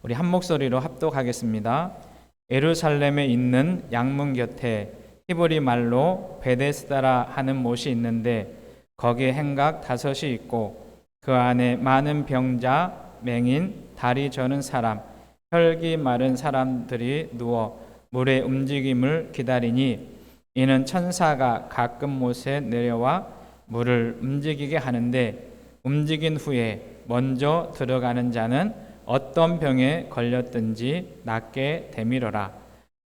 우리 한 목소리로 합독하겠습니다. 예루살렘에 있는 양문 곁에 히브리 말로 베데스다라 하는 못이 있는데 거기에 행각 5이 있고 그 안에 많은 병자, 맹인, 다리 저는 사람, 혈기 마른 사람들이 누워 물의 움직임을 기다리니 이는 천사가 가끔 못에 내려와 물을 움직이게 하는데 움직인 후에 먼저 들어가는 자는 어떤 병에 걸렸든지 낫게 되밀어라.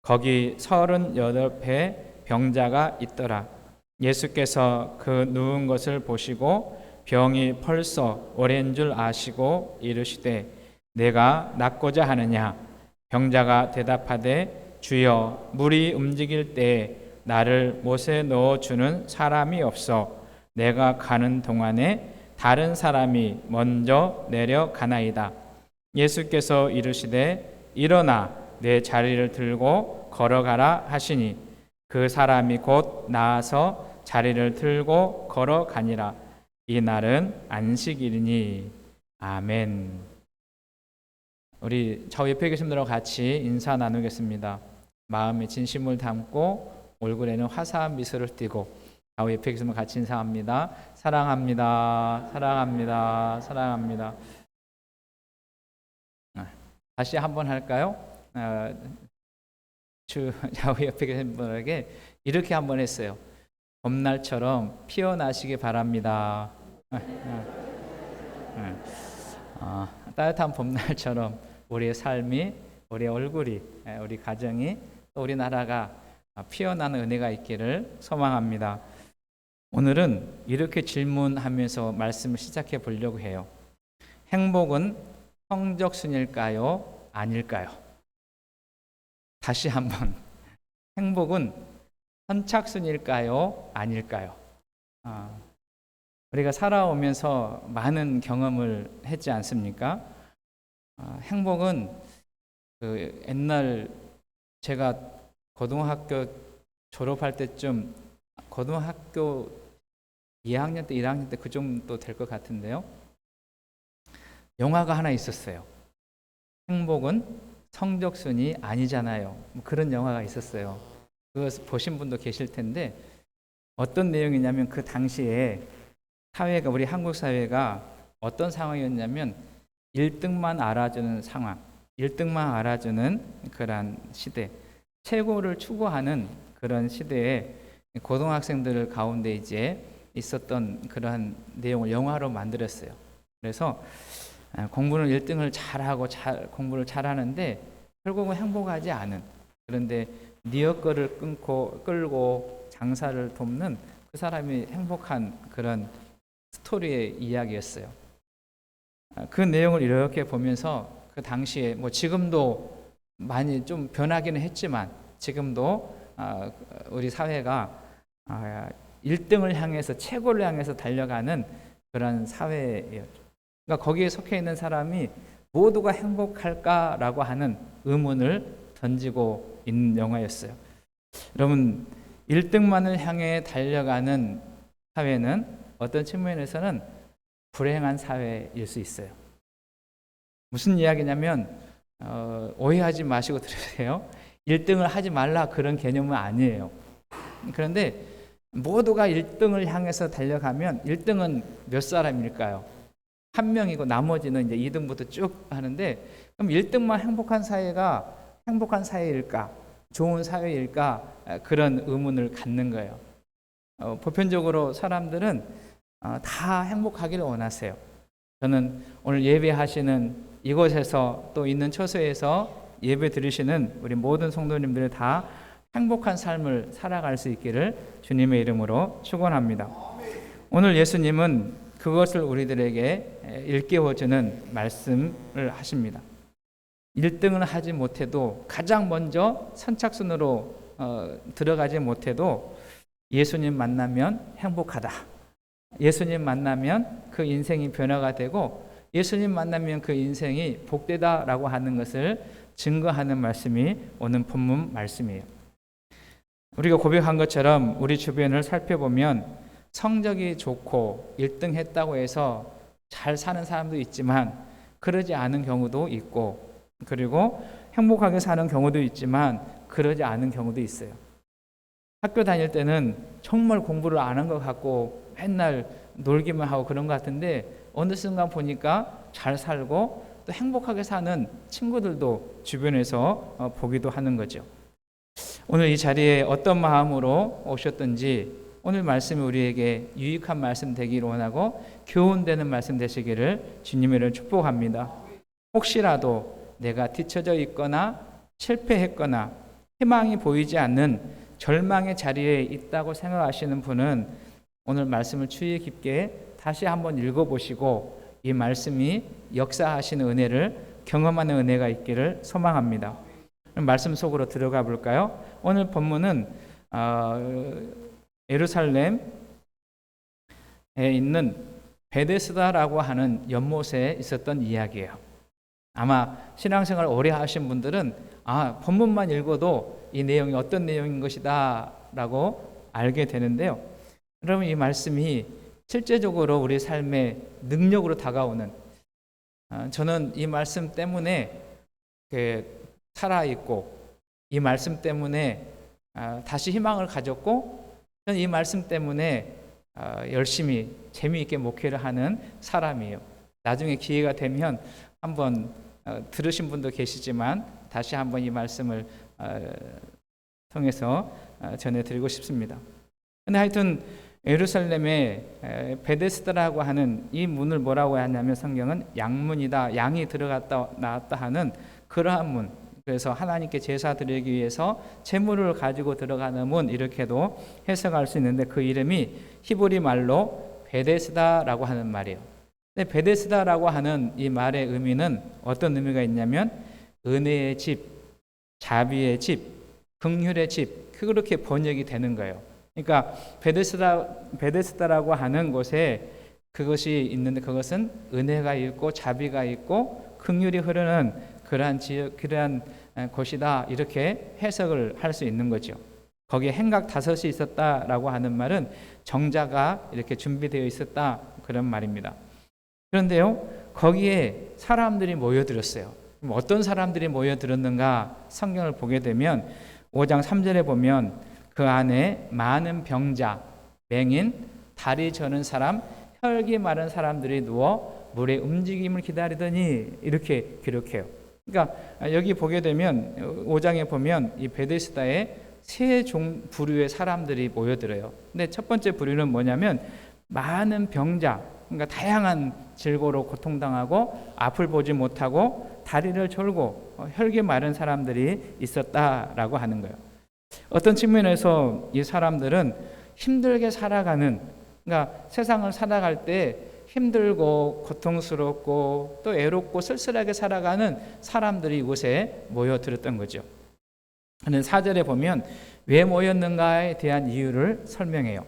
거기 38배 병자가 있더라. 예수께서 그 누운 것을 보시고 병이 벌써 오랜 줄 아시고 이르시되 내가 낫고자 하느냐? 병자가 대답하되 주여, 물이 움직일 때에 나를 못에 넣어주는 사람이 없어 내가 가는 동안에 다른 사람이 먼저 내려가나이다. 예수께서 이르시되 일어나 내 자리를 들고 걸어가라 하시니 그 사람이 곧 나아서 자리를 들고 걸어가니라. 이 날은 안식일이니. 아멘. 우리 저 옆에 계신 분들하고 같이 인사 나누겠습니다. 마음에 진심을 담고 얼굴에는 화사한 미소를 띠고 좌우 옆에 계신 분 같이 인사합니다. 사랑합니다. 사랑합니다. 사랑합니다. 다시 한번 할까요? 좌우 옆에 계신 분에게 이렇게 한번 했어요. 봄날처럼 피어나시기 바랍니다. 따뜻한 봄날처럼 우리의 삶이, 우리의 얼굴이, 우리 가정이, 또 우리 나라가 피어나는 은혜가 있기를 소망합니다. 오늘은 이렇게 질문하면서 말씀을 시작해 보려고 해요. 행복은 성적순일까요? 아닐까요? 다시 한번. 행복은 선착순일까요? 아닐까요? 우리가 살아오면서 많은 경험을 했지 않습니까? 행복은 옛날 제가 고등학교 졸업할 때쯤, 고등학교 2학년 때 1학년 때 그 정도 될 것 같은데요. 영화가 하나 있었어요. 행복은 성적순이 아니잖아요. 그런 영화가 있었어요. 그거 보신 분도 계실 텐데 어떤 내용이냐면 그 당시에 사회가, 우리 한국 사회가 어떤 상황이었냐면 1등만 알아주는 상황, 1등만 알아주는 그런 시대, 최고를 추구하는 그런 시대에 고등학생들 가운데 이제 있었던 그러한 내용을 영화로 만들었어요. 그래서 공부는 1등을 잘하고 공부를 잘하는데 결국은 행복하지 않은, 그런데 니어거를 끌고 장사를 돕는 그 사람이 행복한 그런 스토리의 이야기였어요. 그 내용을 이렇게 보면서 그 당시에 지금도 많이 좀 변하기는 했지만 지금도 우리 사회가 1등을 향해서, 최고를 향해서 달려가는 그런 사회예요. 그러니까 거기에 속해 있는 사람이 모두가 행복할까라고 하는 의문을 던지고 있는 영화였어요. 여러분, 1등만을 향해 달려가는 사회는 어떤 측면에서는 불행한 사회일 수 있어요. 무슨 이야기냐면 오해하지 마시고 들으세요. 1등을 하지 말라 그런 개념은 아니에요. 그런데 모두가 1등을 향해서 달려가면 1등은 몇 사람일까요? 한 명이고 나머지는 이제 2등부터 쭉 하는데, 그럼 1등만 행복한 사회가 행복한 사회일까? 좋은 사회일까? 그런 의문을 갖는 거예요. 보편적으로 사람들은 다 행복하기를 원하세요. 저는 오늘 예배하시는 이곳에서 또 있는 처소에서 예배 드리시는 우리 모든 성도님들 다 행복한 삶을 살아갈 수 있기를 주님의 이름으로 축원합니다. 오늘 예수님은 그것을 우리들에게 일깨워주는 말씀을 하십니다. 1등을 하지 못해도, 가장 먼저 선착순으로 들어가지 못해도 예수님 만나면 행복하다. 예수님 만나면 그 인생이 변화가 되고 예수님 만나면 그 인생이 복되다라고 하는 것을 증거하는 말씀이 오늘 본문 말씀이에요. 우리가 고백한 것처럼 우리 주변을 살펴보면 성적이 좋고 1등 했다고 해서 잘 사는 사람도 있지만 그러지 않은 경우도 있고, 그리고 행복하게 사는 경우도 있지만 그러지 않은 경우도 있어요. 학교 다닐 때는 정말 공부를 안 한 것 같고 맨날 놀기만 하고 그런 것 같은데 어느 순간 보니까 잘 살고 또 행복하게 사는 친구들도 주변에서 보기도 하는 거죠. 오늘 이 자리에 어떤 마음으로 오셨든지 오늘 말씀이 우리에게 유익한 말씀 되기를 원하고 교훈되는 말씀 되시기를 주님으로 축복합니다. 혹시라도 내가 뒤처져 있거나 실패했거나 희망이 보이지 않는 절망의 자리에 있다고 생각하시는 분은 오늘 말씀을 주의 깊게 다시 한번 읽어보시고 이 말씀이 역사하시는 은혜를 경험하는 은혜가 있기를 소망합니다. 말씀 속으로 들어가 볼까요? 오늘 본문은 예루살렘에 있는 베데스다라고 하는 연못에 있었던 이야기예요. 아마 신앙생활 오래 하신 분들은 본문만 읽어도 이 내용이 어떤 내용인 것이다 라고 알게 되는데요. 여러분, 이 말씀이 실제적으로 우리 삶의 능력으로 다가오는, 저는 이 말씀 때문에 살아있고 이 말씀 때문에 다시 희망을 가졌고 저는 이 말씀 때문에 열심히 재미있게 목회를 하는 사람이에요. 나중에 기회가 되면 한번 들으신 분도 계시지만 다시 한번 이 말씀을 통해서 전해드리고 싶습니다. 근데 하여튼 예루살렘의 베데스다라고 하는 이 문을 뭐라고 하냐면 성경은 양문이다, 양이 들어갔다 나왔다 하는 그러한 문, 그래서 하나님께 제사 드리기 위해서 제물을 가지고 들어가는 문, 이렇게도 해석할 수 있는데 그 이름이 히브리 말로 베데스다라고 하는 말이에요. 근데 베데스다라고 하는 이 말의 의미는 어떤 의미가 있냐면 은혜의 집, 자비의 집, 긍휼의 집, 그렇게 번역이 되는 거예요. 그러니까 베데스다라고 하는 곳에 그것이 있는데 그것은 은혜가 있고 자비가 있고 긍휼이 흐르는 그러한 지역, 그러한 곳이다, 이렇게 해석을 할 수 있는 거죠. 거기에 행각 5이 있었다라고 하는 말은 정자가 이렇게 준비되어 있었다, 그런 말입니다. 그런데요, 거기에 사람들이 모여들었어요. 어떤 사람들이 모여들었는가 성경을 보게 되면 5장 3절에 보면 그 안에 많은 병자, 맹인, 다리 저는 사람, 혈기 마른 사람들이 누워 물의 움직임을 기다리더니, 이렇게 기록해요. 그러니까 여기 보게 되면 5장에 보면 이 베데스다에 세 부류의 사람들이 모여들어요. 근데 첫 번째 부류는 뭐냐면 많은 병자, 그러니까 다양한 질고로 고통당하고 앞을 보지 못하고 다리를 절고 혈기 마른 사람들이 있었다라고 하는 거예요. 어떤 측면에서 이 사람들은 힘들게 살아가는, 그러니까 세상을 살아갈 때 힘들고 고통스럽고 또 애롭고 쓸쓸하게 살아가는 사람들이 이곳에 모여들었던 거죠. 그런데 4절에 보면 왜 모였는가에 대한 이유를 설명해요.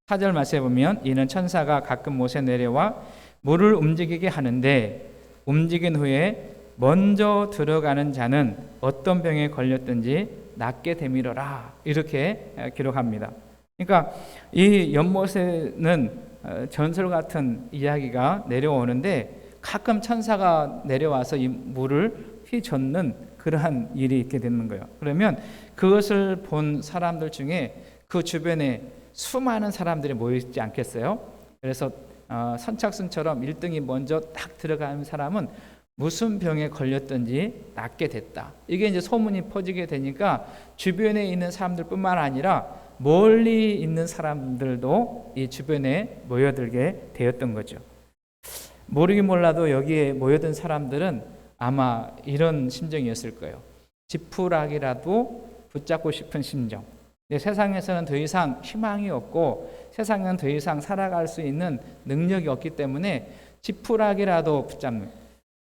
4절 말씀에 보면 이는 천사가 가끔 못에 내려와 물을 움직이게 하는데 움직인 후에 먼저 들어가는 자는 어떤 병에 걸렸든지 낫게 되밀어라, 이렇게 기록합니다. 그러니까 이 연못에는 전설 같은 이야기가 내려오는데 가끔 천사가 내려와서 이 물을 휘젓는 그러한 일이 있게 되는 거예요. 그러면 그것을 본 사람들 중에 그 주변에 수많은 사람들이 모이지 않겠어요? 그래서 선착순처럼 1등이 먼저 딱 들어가는 사람은 무슨 병에 걸렸든지 낫게 됐다. 이게 이제 소문이 퍼지게 되니까 주변에 있는 사람들뿐만 아니라 멀리 있는 사람들도 이 주변에 모여들게 되었던 거죠. 모르긴 몰라도 여기에 모여든 사람들은 아마 이런 심정이었을 거예요. 지푸라기라도 붙잡고 싶은 심정. 세상에서는 더 이상 희망이 없고 세상은 더 이상 살아갈 수 있는 능력이 없기 때문에 지푸라기라도 붙잡는.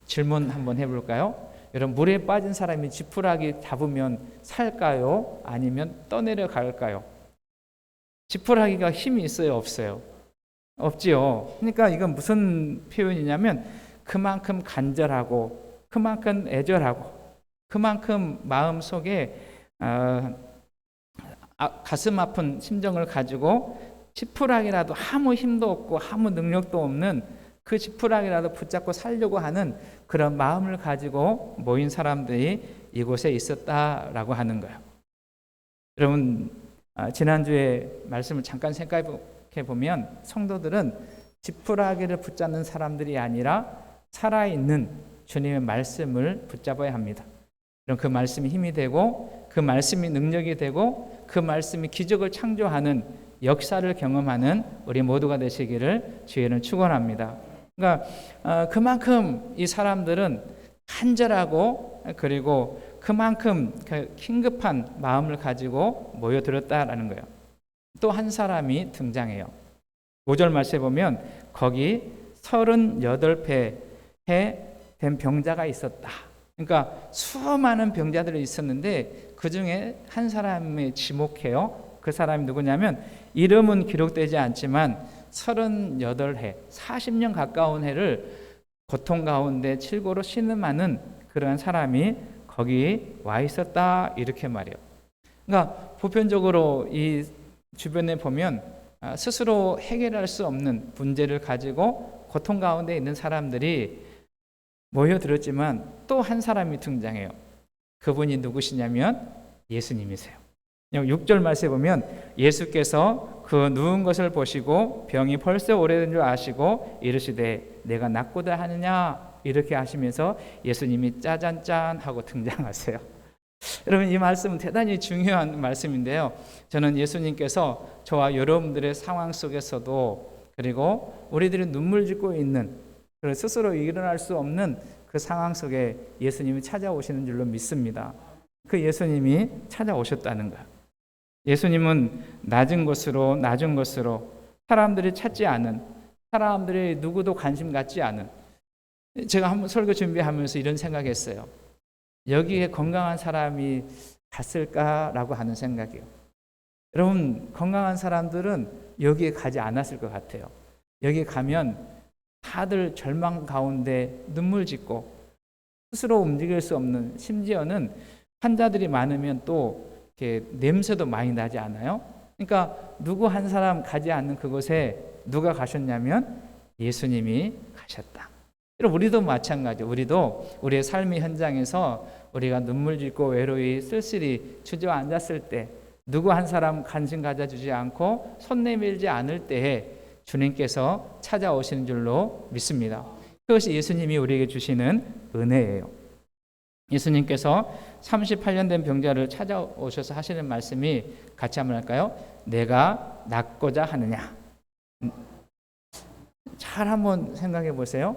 질문 한번 해볼까요? 여러분, 물에 빠진 사람이 지푸라기 잡으면 살까요? 아니면 떠내려 갈까요? 지푸라기가 힘이 있어요? 없어요? 없지요. 그러니까 이건 무슨 표현이냐면 그만큼 간절하고 그만큼 애절하고 그만큼 마음속에 가슴 아픈 심정을 가지고 지푸라기라도 아무 힘도 없고 아무 능력도 없는 그 지푸라기라도 붙잡고 살려고 하는 그런 마음을 가지고 모인 사람들이 이곳에 있었다라고 하는 거예요. 여러분, 지난주에 말씀을 잠깐 생각해 보면 성도들은 지푸라기를 붙잡는 사람들이 아니라 살아있는 주님의 말씀을 붙잡아야 합니다. 그럼 그 말씀이 힘이 되고 그 말씀이 능력이 되고 그 말씀이 기적을 창조하는 역사를 경험하는 우리 모두가 되시기를 주의는 축원합니다. 그러니까 그만큼 이 사람들은 간절하고 그리고 그만큼 긴급한 마음을 가지고 모여들었다라는 거예요. 또 한 사람이 등장해요. 5절 말씀에 보면 거기 38배 된 병자가 있었다. 그러니까 수많은 병자들이 있었는데 그 중에 한 사람이 지목해요. 그 사람이 누구냐면 이름은 기록되지 않지만 38해, 40년 가까운 해를 고통 가운데 칠고로 신음하는 그러한 사람이 거기 와 있었다 이렇게 말해요. 그러니까 보편적으로 이 주변에 보면 스스로 해결할 수 없는 문제를 가지고 고통 가운데 있는 사람들이 모여들었지만 또 한 사람이 등장해요. 그분이 누구시냐면 예수님이세요. 6절 말씀에 보면 예수께서 그 누운 것을 보시고 병이 벌써 오래된 줄 아시고 이르시되 내가 낫고자 하느냐 이렇게 하시면서 예수님이 짜잔짠 하고 등장하세요. 여러분, 이 말씀은 대단히 중요한 말씀인데요. 저는 예수님께서 저와 여러분들의 상황 속에서도 그리고 우리들이 눈물 짓고 있는 스스로 일어날 수 없는 그 상황 속에 예수님이 찾아오시는 줄로 믿습니다. 그 예수님이 찾아오셨다는 거예요. 예수님은 낮은 곳으로 사람들이 찾지 않은, 사람들이 누구도 관심 갖지 않은, 제가 한번 설교 준비하면서 이런 생각했어요. 여기에 건강한 사람이 갔을까라고 하는 생각이에요. 여러분, 건강한 사람들은 여기에 가지 않았을 것 같아요. 여기 가면 다들 절망 가운데 눈물 짓고 스스로 움직일 수 없는, 심지어는 환자들이 많으면 또 이렇게 냄새도 많이 나지 않아요? 그러니까 누구 한 사람 가지 않는 그곳에 누가 가셨냐면 예수님이 가셨다. 우리도 마찬가지예요. 우리도 우리의 삶의 현장에서 우리가 눈물 짓고 외로이 쓸쓸히 주저앉았을 때 누구 한 사람 관심 가져주지 않고 손 내밀지 않을 때에 주님께서 찾아오시는 줄로 믿습니다. 그것이 예수님이 우리에게 주시는 은혜예요. 예수님께서 38년 된 병자를 찾아오셔서 하시는 말씀이 같이 한번 할까요? 내가 낫고자 하느냐. 잘 한번 생각해 보세요.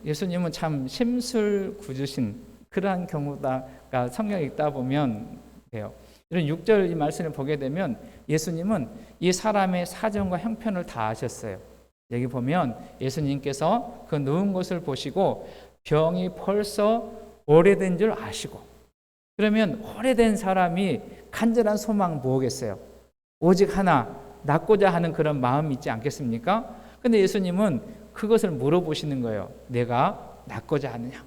예수님은 참 심술궂으신 그러한 경우가 성경에 읽다 보면 돼요. 이런 6절 이 말씀을 보게 되면 예수님은 이 사람의 사정과 형편을 다 아셨어요. 여기 보면 예수님께서 그 누운 것을 보시고 병이 벌써 오래된 줄 아시고, 그러면 오래된 사람이 간절한 소망 뭐겠어요? 오직 하나, 낫고자 하는 그런 마음이 있지 않겠습니까? 근데 예수님은 그것을 물어보시는 거예요. 내가 낫고자 하느냐?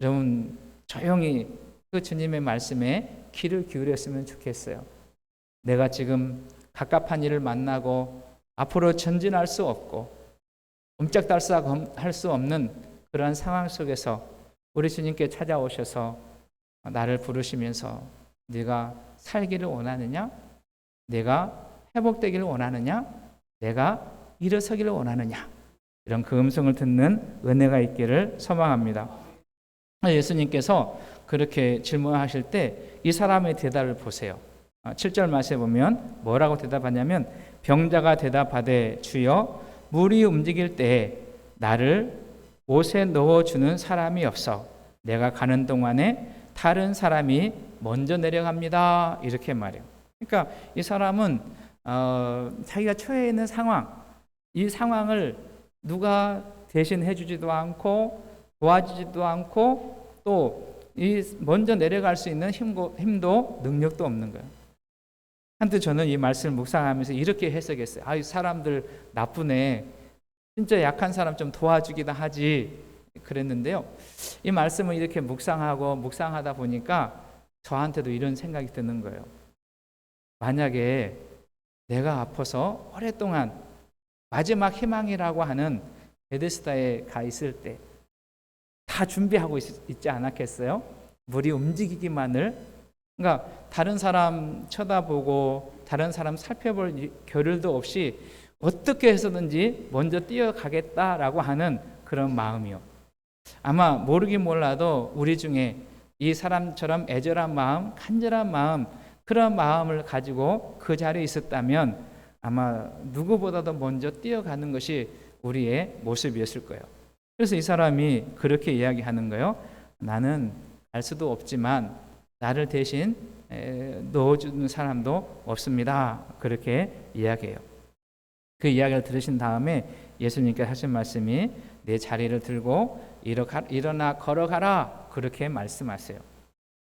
여러분, 조용히 그 주님의 말씀에 귀를 기울였으면 좋겠어요. 내가 지금 갑갑한 일을 만나고 앞으로 전진할 수 없고 옴짝달싹 할 수 없는 그러한 상황 속에서 우리 주님께 찾아오셔서 나를 부르시면서 네가 살기를 원하느냐? 내가 회복되기를 원하느냐? 내가 일어서기를 원하느냐? 이런 그 음성을 듣는 은혜가 있기를 소망합니다. 예수님께서 그렇게 질문하실 때 이 사람의 대답을 보세요. 7절 말씀에 보면 뭐라고 대답하냐면 병자가 대답하되 주여 물이 움직일 때에 나를 옷에 넣어주는 사람이 없어 내가 가는 동안에 다른 사람이 먼저 내려갑니다. 이렇게 말해요. 그러니까 이 사람은 자기가 처해 있는 상황, 이 상황을 누가 대신해 주지도 않고 도와주지도 않고 또 이 먼저 내려갈 수 있는 힘도 능력도 없는 거예요. 한때 저는 이 말씀을 묵상하면서 이렇게 해석했어요. 이 사람들 나쁘네. 진짜 약한 사람 좀 도와주기도 하지. 그랬는데요. 이 말씀을 이렇게 묵상하다 보니까 저한테도 이런 생각이 드는 거예요. 만약에 내가 아파서 오랫동안 마지막 희망이라고 하는 베데스다에 가 있을 때 다 준비하고 있지 않았겠어요? 물이 움직이기만을. 그러니까 다른 사람 쳐다보고 다른 사람 살펴볼 겨를도 없이 어떻게 해서든지 먼저 뛰어가겠다라고 하는 그런 마음이요. 아마 모르긴 몰라도 우리 중에 이 사람처럼 애절한 마음, 간절한 마음, 그런 마음을 가지고 그 자리에 있었다면 아마 누구보다도 먼저 뛰어가는 것이 우리의 모습이었을 거예요. 그래서 이 사람이 그렇게 이야기하는 거예요. 나는 알 수도 없지만 나를 대신 넣어주는 사람도 없습니다. 그렇게 이야기해요. 그 이야기를 들으신 다음에 예수님께서 하신 말씀이 내 자리를 들고 일어나 걸어가라. 그렇게 말씀하세요.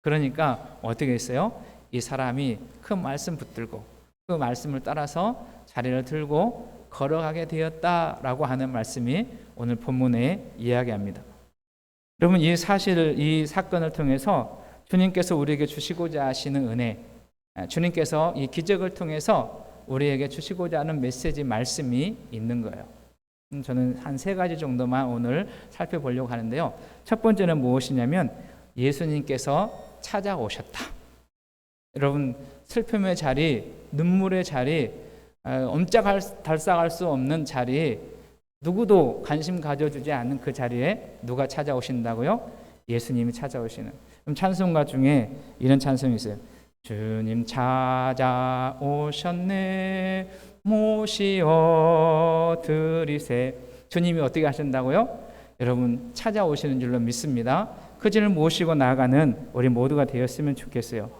그러니까 어떻게 했어요? 이 사람이 그 말씀 붙들고 그 말씀을 따라서 자리를 들고 걸어가게 되었다라고 하는 말씀이 오늘 본문에 이야기합니다. 여러분, 이 사건을 통해서 주님께서 우리에게 주시고자 하시는 은혜, 주님께서 이 기적을 통해서 우리에게 주시고자 하는 메시지 말씀이 있는 거예요. 저는 한 3가지 정도만 오늘 살펴보려고 하는데요. 첫 번째는 무엇이냐면 예수님께서 찾아오셨다. 여러분, 슬픔의 자리, 눈물의 자리, 옴짝달싹할 수 없는 자리, 누구도 관심 가져주지 않는 그 자리에 누가 찾아오신다고요? 예수님이 찾아오시는. 그럼 찬송가 중에 이런 찬송이 있어요. 주님 찾아오셨네 모시어 드리세. 주님이 어떻게 하신다고요? 여러분, 찾아오시는 줄로 믿습니다. 그 주를 모시고 나아가는 우리 모두가 되었으면 좋겠어요.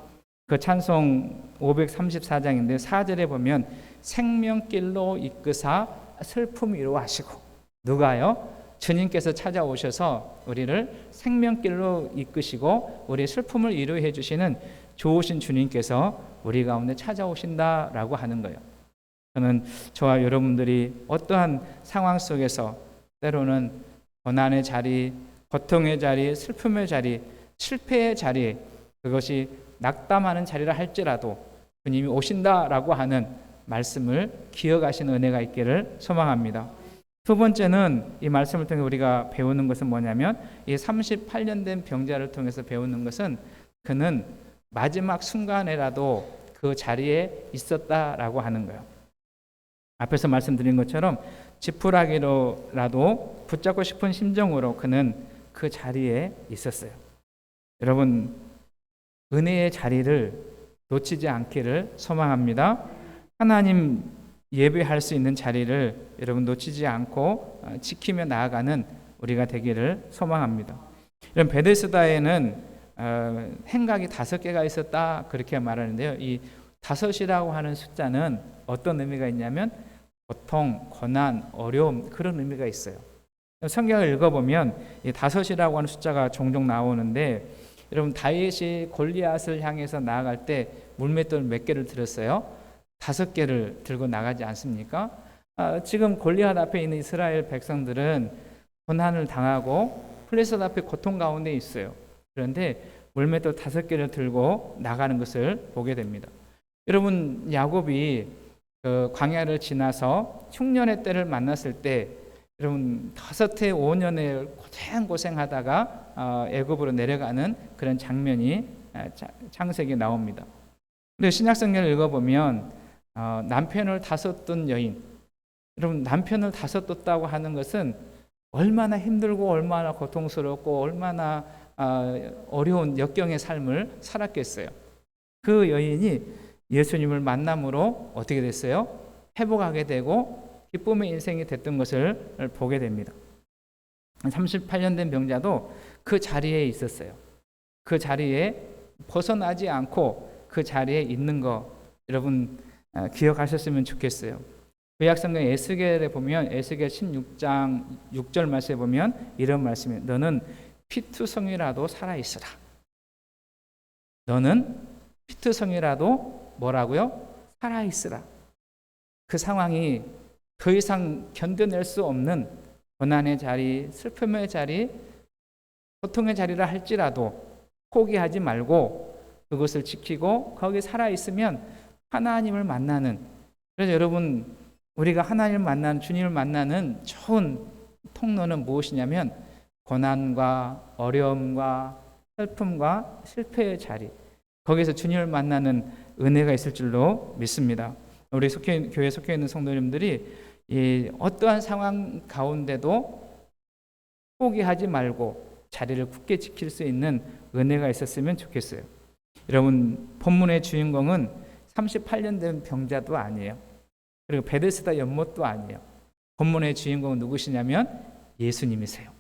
그 찬송 534장인데 4절에 보면 생명길로 이끄사 슬픔 위로하시고, 누가요? 주님께서 찾아오셔서 우리를 생명길로 이끄시고 우리 슬픔을 위로해 주시는 좋으신 주님께서 우리 가운데 찾아오신다라고 하는 거예요. 저는 저와 여러분들이 어떠한 상황 속에서 때로는 고난의 자리, 고통의 자리, 슬픔의 자리, 실패의 자리, 그것이 낙담하는 자리라 할지라도 주님이 오신다라고 하는 말씀을 기억하시는 은혜가 있기를 소망합니다. 두 번째는 이 말씀을 통해 우리가 배우는 것은 뭐냐면 이 38년 된 병자를 통해서 배우는 것은 그는 마지막 순간에라도 그 자리에 있었다라고 하는 거예요. 앞에서 말씀드린 것처럼 지푸라기로라도 붙잡고 싶은 심정으로 그는 그 자리에 있었어요. 여러분, 은혜의 자리를 놓치지 않기를 소망합니다. 하나님 예배할 수 있는 자리를 여러분 놓치지 않고 지키며 나아가는 우리가 되기를 소망합니다. 이런 베데스다에는 행각이 5개가 있었다 그렇게 말하는데요. 이 5이라고 하는 숫자는 어떤 의미가 있냐면 고통, 고난, 어려움, 그런 의미가 있어요. 성경을 읽어보면 이 5이라고 하는 숫자가 종종 나오는데, 여러분 다윗이 골리앗을 향해서 나아갈 때 물맷돌 몇 개를 들었어요? 5개를 들고 나가지 않습니까? 지금 골리앗 앞에 있는 이스라엘 백성들은 고난을 당하고 플레셋 앞에 고통 가운데 있어요. 그런데 물맷돌 5개를 들고 나가는 것을 보게 됩니다. 여러분, 야곱이 그 광야를 지나서 흉년의 때를 만났을 때 여러분 5해 5년을 고생하다가 애굽으로 내려가는 그런 장면이 창세기에 나옵니다. 근데 신약성경을 읽어보면 남편을 다섯둔 여인, 여러분 남편을 다섯뒀다고 하는 것은 얼마나 힘들고 얼마나 고통스럽고 얼마나 어려운 역경의 삶을 살았겠어요. 그 여인이 예수님을 만남으로 어떻게 됐어요? 회복하게 되고 기쁨의 인생이 됐던 것을 보게 됩니다. 38년 된 병자도 그 자리에 있었어요. 그 자리에 벗어나지 않고 그 자리에 있는 거 여러분 기억하셨으면 좋겠어요. 구약성경 에스겔에 보면 에스겔 16장 6절 말씀에 보면 이런 말씀이에요. 너는 피투성이라도 살아있으라. 너는 피투성이라도 뭐라고요? 살아있으라. 그 상황이 더 이상 견뎌낼 수 없는 고난의 자리, 슬픔의 자리, 고통의 자리라 할지라도 포기하지 말고 그것을 지키고 거기 살아있으면 하나님을 만나는, 그래서 여러분 우리가 하나님을 만나는, 주님을 만나는 좋은 통로는 무엇이냐면 고난과 어려움과 슬픔과 실패의 자리, 거기서 주님을 만나는 은혜가 있을 줄로 믿습니다. 우리 교회에 속해 있는 성도님들이 이 어떠한 상황 가운데도 포기하지 말고 자리를 굳게 지킬 수 있는 은혜가 있었으면 좋겠어요. 여러분, 본문의 주인공은 38년 된 병자도 아니에요. 그리고 베데스다 연못도 아니에요. 본문의 주인공은 누구시냐면 예수님이세요.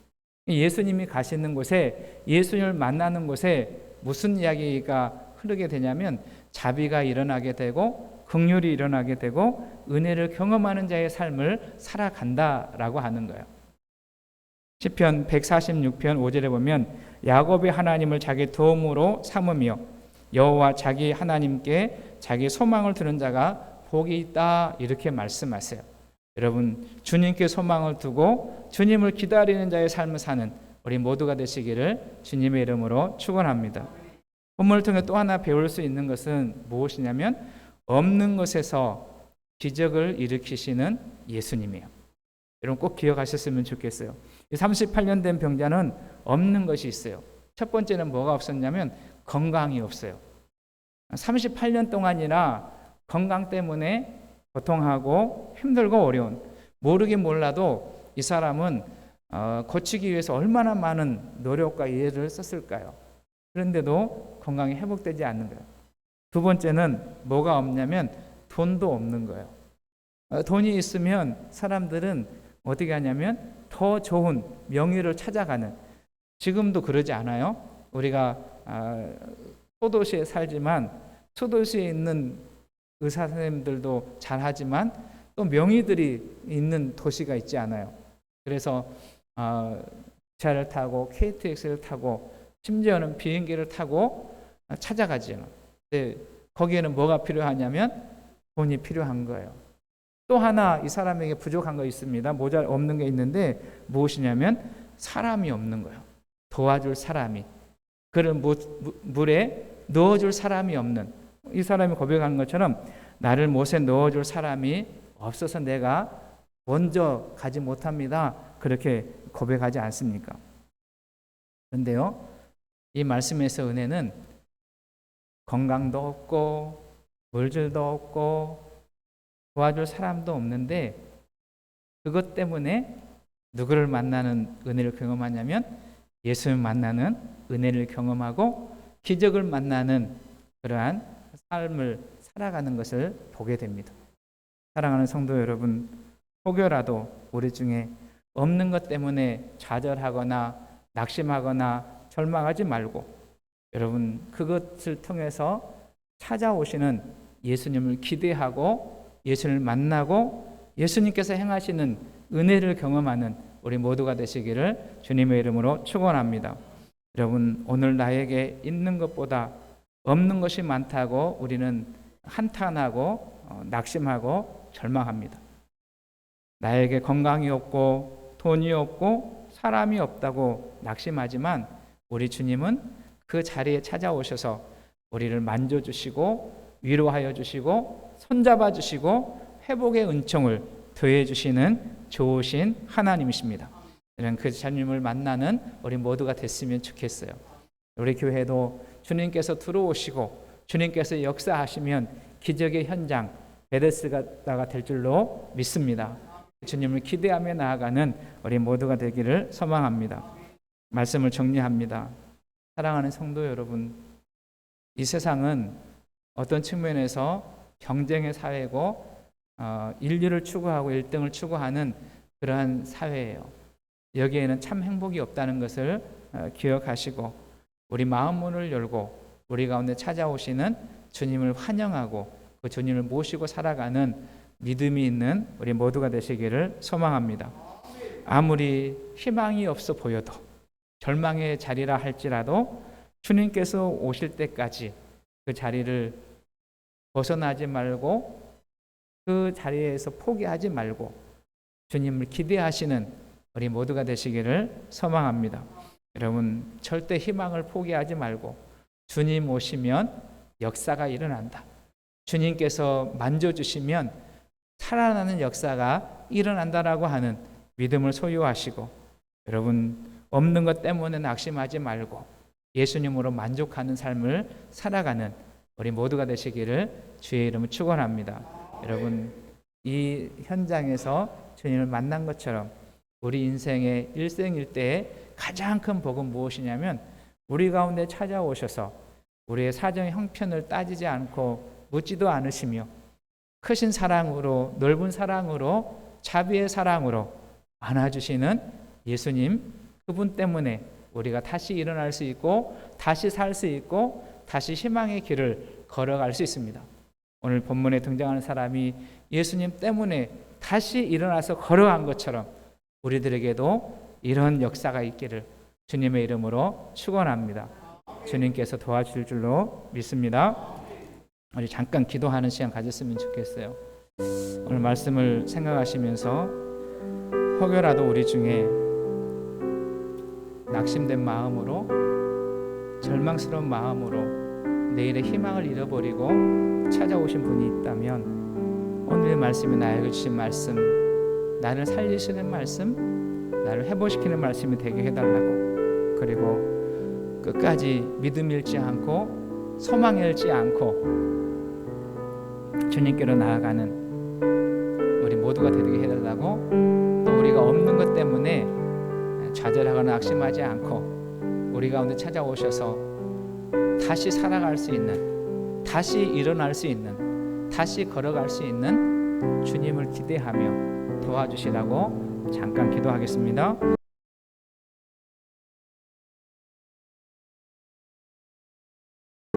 예수님이 가시는 곳에, 예수님을 만나는 곳에 무슨 이야기가 흐르게 되냐면 자비가 일어나게 되고 긍휼이 일어나게 되고 은혜를 경험하는 자의 삶을 살아간다라고 하는 거예요. 시편 146편 5절에 보면 야곱의 하나님을 자기 도움으로 삼으며 여호와 자기 하나님께 자기 소망을 두는 자가 복이 있다, 이렇게 말씀하세요. 여러분, 주님께 소망을 두고 주님을 기다리는 자의 삶을 사는 우리 모두가 되시기를 주님의 이름으로 축원합니다. 본문을 통해 또 하나 배울 수 있는 것은 무엇이냐면 없는 것에서 기적을 일으키시는 예수님이에요. 여러분 꼭 기억하셨으면 좋겠어요. 38년 된 병자는 없는 것이 있어요. 첫 번째는 뭐가 없었냐면 건강이 없어요. 38년 동안이나 건강 때문에 고통하고 힘들고 어려운, 모르긴 몰라도 이 사람은 고치기 위해서 얼마나 많은 노력과 이해를 썼을까요? 그런데도 건강이 회복되지 않는 거예요. 두 번째는 뭐가 없냐면 돈도 없는 거예요. 돈이 있으면 사람들은 어떻게 하냐면 더 좋은 명예를 찾아가는, 지금도 그러지 않아요? 우리가 소도시에 살지만 소도시에 있는 의사 선생님들도 잘하지만 또 명의들이 있는 도시가 있지 않아요. 그래서 기차를 타고 KTX를 타고 심지어는 비행기를 타고 찾아가죠. 근데 거기에는 뭐가 필요하냐면 돈이 필요한 거예요. 또 하나 이 사람에게 부족한 거 있습니다. 없는 게 있는데 무엇이냐면 사람이 없는 거예요. 도와줄 사람이, 그를 물에 넣어줄 사람이 없는, 이 사람이 고백하는 것처럼 나를 못에 넣어줄 사람이 없어서 내가 먼저 가지 못합니다, 그렇게 고백하지 않습니까? 그런데요, 이 말씀에서 은혜는 건강도 없고 물질도 없고 도와줄 사람도 없는데 그것 때문에 누구를 만나는 은혜를 경험하냐면 예수를 만나는 은혜를 경험하고 기적을 만나는 그러한 삶을 살아가는 것을 보게 됩니다. 사랑하는 성도 여러분, 혹여라도 우리 중에 없는 것 때문에 좌절하거나 낙심하거나 절망하지 말고 여러분 그것을 통해서 찾아오시는 예수님을 기대하고 예수님을 만나고 예수님께서 행하시는 은혜를 경험하는 우리 모두가 되시기를 주님의 이름으로 축원합니다. 여러분, 오늘 나에게 있는 것보다 없는 것이 많다고 우리는 한탄하고 낙심하고 절망합니다. 나에게 건강이 없고 돈이 없고 사람이 없다고 낙심하지만 우리 주님은 그 자리에 찾아오셔서 우리를 만져주시고 위로하여 주시고 손잡아 주시고 회복의 은총을 더해 주시는 좋으신 하나님이십니다. 이런 그 주님을 만나는 우리 모두가 됐으면 좋겠어요. 우리 교회도 주님께서 들어오시고 주님께서 역사하시면 기적의 현장 베데스다가 될 줄로 믿습니다. 주님을 기대하며 나아가는 우리 모두가 되기를 소망합니다. 말씀을 정리합니다. 사랑하는 성도 여러분, 이 세상은 어떤 측면에서 경쟁의 사회고 인류를 추구하고 1등을 추구하는 그러한 사회예요. 여기에는 참 행복이 없다는 것을 기억하시고 우리 마음 문을 열고 우리 가운데 찾아오시는 주님을 환영하고 그 주님을 모시고 살아가는 믿음이 있는 우리 모두가 되시기를 소망합니다. 아무리 희망이 없어 보여도 절망의 자리라 할지라도 주님께서 오실 때까지 그 자리를 벗어나지 말고 그 자리에서 포기하지 말고 주님을 기대하시는 우리 모두가 되시기를 소망합니다. 여러분, 절대 희망을 포기하지 말고 주님 오시면 역사가 일어난다. 주님께서 만져주시면 살아나는 역사가 일어난다라고 하는 믿음을 소유하시고, 여러분 없는 것 때문에 낙심하지 말고 예수님으로 만족하는 삶을 살아가는 우리 모두가 되시기를 주의 이름으로 축원합니다. 여러분 이 현장에서 주님을 만난 것처럼 우리 인생의 일생일대의 가장 큰 복은 무엇이냐면, 우리 가운데 찾아오셔서 우리의 사정의 형편을 따지지 않고 묻지도 않으시며 크신 사랑으로, 넓은 사랑으로, 자비의 사랑으로 안아주시는 예수님, 그분 때문에 우리가 다시 일어날 수 있고 다시 살 수 있고 다시 희망의 길을 걸어갈 수 있습니다. 오늘 본문에 등장하는 사람이 예수님 때문에 다시 일어나서 걸어간 것처럼 우리들에게도 이런 역사가 있기를 주님의 이름으로 축원합니다. 주님께서 도와줄 줄로 믿습니다. 우리 잠깐 기도하는 시간 가졌으면 좋겠어요. 오늘 말씀을 생각하시면서 혹여라도 우리 중에 낙심된 마음으로, 절망스러운 마음으로 내일의 희망을 잃어버리고 찾아오신 분이 있다면, 오늘의 말씀이 나에게 주신 말씀, 나를 살리시는 말씀, 나를 회복시키는 말씀이 되게 해달라고, 그리고 끝까지 믿음 잃지 않고 소망 잃지 않고 주님께로 나아가는 우리 모두가 되게 해달라고, 또 우리가 없는 것 때문에 좌절하거나 낙심하지 않고 우리 가운데 찾아오셔서 다시 살아갈 수 있는, 다시 일어날 수 있는, 다시 걸어갈 수 있는 주님을 기대하며 도와주시라고 잠깐 기도하겠습니다.